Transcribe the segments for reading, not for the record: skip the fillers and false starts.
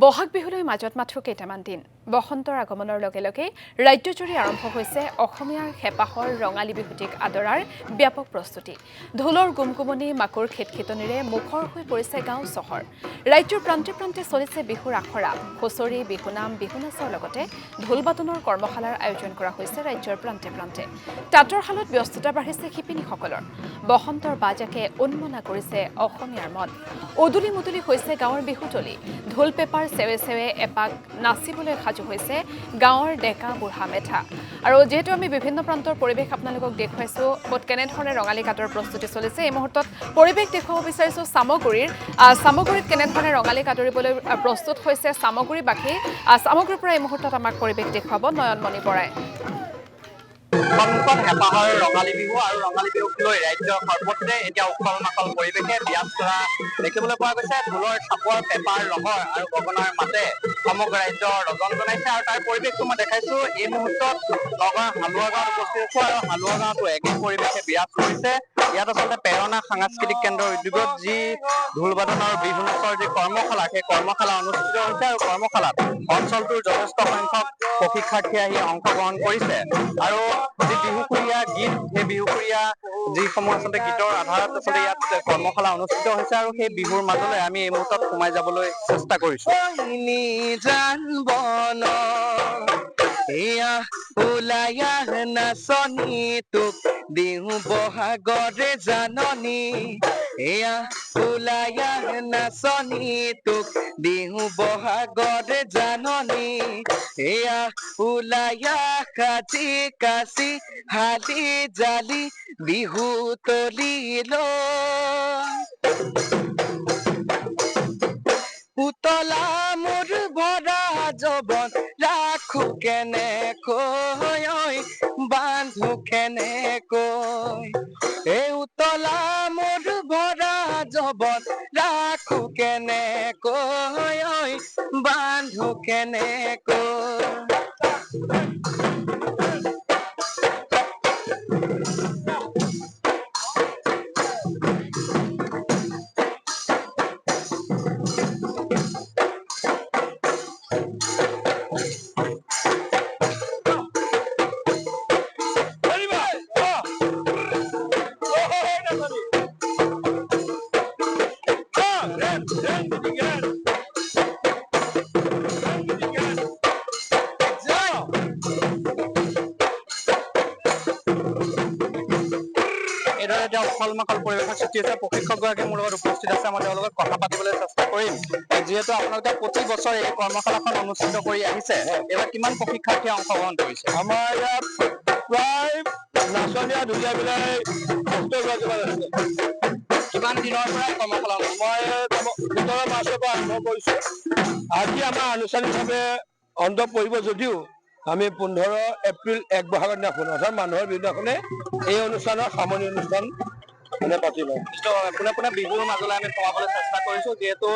বহাগ বিহুলৈ মাজত মাত্ৰ কেইটামান দিন বসন্তৰ আগমনৰ লগে লগে ৰাজ্যজুৰি আৰম্ভ হৈছে অসমীয়াৰ হেপাহৰ ৰঙালী বিহুটিক আদৰাৰ ব্যাপক প্ৰস্তুতি ঢোলৰ গুমগুমনি মাকুৰ খিটখিটনিৰে মুখৰ হৈ পৰিছে গাঁও চহৰ ৰাজ্যৰ প্ৰান্তে প্ৰান্তে চলিছে বিহুৰ আখৰা হুঁচৰি বিহুনাম বিহুনাচৰ লগতে ঢোল বাদনৰ কৰ্মশালাৰ আয়োজন কৰা হৈছে ৰাজ্যৰ প্ৰান্তে প্ৰান্তে তাঁতৰ শালত ব্যস্ততা বাঢ়িছে শিপিনীসকলৰ বসন্তৰ বাজাকে উন্মনা কৰিছে অসমীয়াৰ মন উদুলি মুদুলি হৈছে গাঁৱৰ বিহুতলি ঢোল পেপাৰ সেৱে সেৱে এপাক নাচিবলৈ সাজু হৈছে গাঁৱৰ ডেকা বুঢ়া মেঠা আৰু যেহেতু আমি বিভিন্ন প্ৰান্তৰ পৰিৱেশ আপোনালোকক দেখুৱাইছো ক'ত কেনেধৰণে ৰঙালী কাটৰ প্ৰস্তুতি চলিছে এই মুহূৰ্তত পৰিৱেশ দেখুৱাব বিচাৰিছো সামগুৰিত কেনেধৰণে ৰঙালী কাটৰিবলৈ প্ৰস্তুত হৈছে সামগুৰিবাসী সামগুৰিৰ পৰা এই মুহূৰ্তত আমাক পৰিৱেশ দেখুৱাব নয়নমণি বৰাই সন্মুখত হেপাহৰ ৰঙালী বিহু আৰু ৰঙালী বিহুক লৈ ৰাজ্যৰ সৰ্বত্ৰে এতিয়া উখল মাখল পৰিৱেশে বিৰাজ কৰা দেখিবলৈ পোৱা গৈছে ঢোলৰ চাপৰ পেপাৰ লহৰ আৰু গগনাৰ মাতে সমগ্ৰ ৰাজ্য ৰজন জনাইছে আৰু তাৰ পৰিৱেশটো মই দেখাইছো এই মুহূৰ্তত নগাঁৱৰ হালুৱা গাঁৱত উপস্থিত আছো আৰু হালুৱা গাঁৱতো একে পৰিৱেশে বিৰাজ কৰিছে ইয়াত আচলতে প্ৰেৰণা সাংস্কৃতিক কেন্দ্ৰৰ উদ্যোগত যি ঢোল বাদন আৰু বিহু নাচৰ যি কৰ্মশালা সেই কৰ্মশালা অনুষ্ঠিত হৈছে আৰু কৰ্মশালাত অঞ্চলটোৰ যথেষ্ট সংখ্যক প্ৰশিক্ষাৰ্থীয়ে আহি অংশগ্ৰহণ কৰিছে আৰু যি বিহুসুৰীয়া গীত সেই বিহুসুৰীয়া যিসমূহ আচলতে গীতৰ আধাৰত আচলতে ইয়াত কৰ্মশালা অনুষ্ঠিত হৈছে আৰু সেই বিহুৰ মাজলৈ আমি এই মুহূৰ্তত সোমাই যাবলৈ চেষ্টা কৰিছো এয়া ওলায়া নাচনি তোক বিহু বহাগৰে জাননী এয়া ওলায়া নাচনি তোক বিহু বহাগৰে জাননী এয়া ওলায়া কাজি কাজি হালি জালি বিহু তলিল উতলা মোৰ ভৰা জবন ৰাখো কেনেকৈ বান্ধো কেনেকৈ এই উতলা মোৰ ভৰা জবন ৰাখো কেনেকৈ বান্ধো কেনেকৈ উখল মাখল পৰিৱেশৰ সৃষ্টি হৈছে প্ৰশিক্ষকগৰাকী মোৰ লগত উপস্থিত আছে মই তেওঁলোকৰ কথা পাতিবলৈ চেষ্টা কৰিম যিহেতু আপোনালোকে প্ৰতি বছৰ এই কৰ্মশালাখন অনুষ্ঠিত কৰি আহিছে এইবাৰ কিমান প্ৰশিক্ষাৰ্থীয়ে অংশগ্ৰহণ কৰিছে আমাৰ ইয়াত প্ৰায় নাচনীয়া ঢুলীয়া মিলাই 70 আছে কিমান দিনৰ পৰা কৰ্মশালা মই 17 মাৰ্চৰ পৰা আৰম্ভ কৰিছো আজি আমাৰ আনুষ্ঠানিকভাৱে অন্ত পৰিব যদিও আমি 15 এপ্ৰিল 1 বহাগৰ দিনাখন অৰ্থাৎ মানুহৰ বিহুদিনাখনে এই অনুষ্ঠানৰ সামৰণি অনুষ্ঠান পাতি লওঁ পোনে পোনে বিহুৰ মাজলৈ আমি সোমাবলৈ চেষ্টা কৰিছো যিহেতু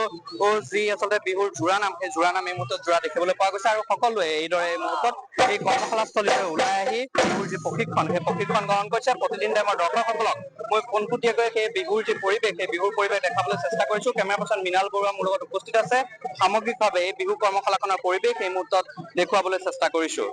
যি আচলতে বিহুৰ জোৰা নাম সেই জোৰা নাম এই মুহূৰ্তত জোৰা দেখিবলৈ পোৱা গৈছে আৰু সকলোৱে এইদৰে এই মুহূৰ্তত এই কৰ্মশালাস্থলীলৈ ওলাই আহি বিহুৰ যি প্ৰশিক্ষণ সেই প্ৰশিক্ষণ গ্ৰহণ কৰিছে প্ৰতিদিন টাইমৰ দৰ্শকসকলক মই পোনপটীয়াকৈ সেই বিহুৰ যি পৰিৱেশ সেই বিহুৰ পৰিৱেশ দেখাবলৈ চেষ্টা কৰিছো কেমেৰা পাৰ্চন মৃণাল বৰুৱা মোৰ লগত উপস্থিত আছে সামগ্ৰিকভাৱে এই বিহু কৰ্মশালাখনৰ পৰিৱেশ এই মুহূৰ্তত দেখুৱাবলৈ চেষ্টা কৰিছো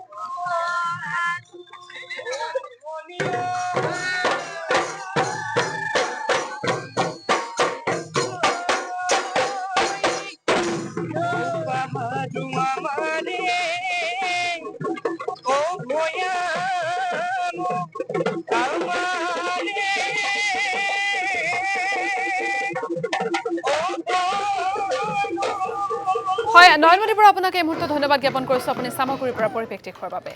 হয় নয়নমণি বৰা আপোনাক এই মুহূৰ্তত ধন্যবাদ জ্ঞাপন কৰিছো আপুনি সামগুৰিৰ পৰা পৰিৱেশ দেখুৱাৰ বাবে